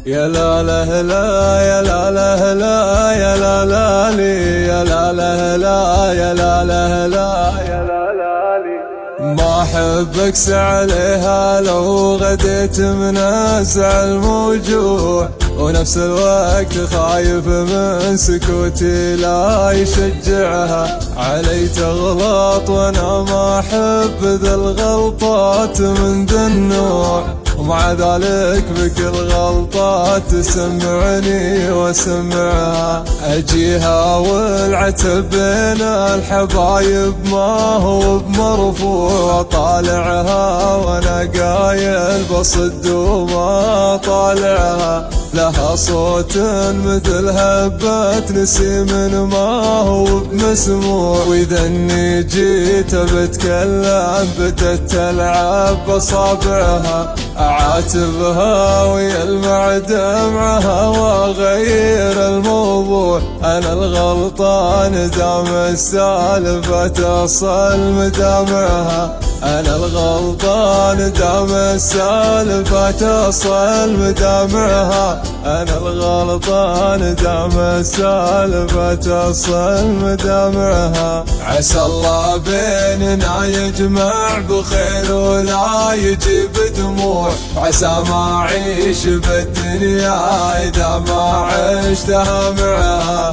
يا لا لا لا يا لا لا لا يا لا لا لي يا لا لا لا يا لا لا لا يا لا لا لي. ما احب اكس عليها لو غديت منازع الموجوع، ونفس الوقت خايف من سكوتي لا يشجعها علي تغلط، وانا ما احب ذا الغلطات من ذا النوع، ومع ذلك بكل غلطة تسمعني واسمعها. اجيها والعتب بين الحبايب ما هو بمرفوع، طالعها وانا قايل بصد وما طالعها، لها صوت مثل هبة نسيم ما هو بمسموع، واذا اني جيت بتكلم بدت تلعب باصابعها، اعاتبها ويلمع دمعها واغير الموضوع. انا الغلطان دام السالفة تصل مدامعها، انا الغلطان دام السالفة تصل مدامعها، انا الغلطان دام السالفة تصل مدامعها. عسى الله بيننا يجمع بخير ولا يجيب دموع، عسى ما اعيش بالدنيا اذا ما عشتها معها.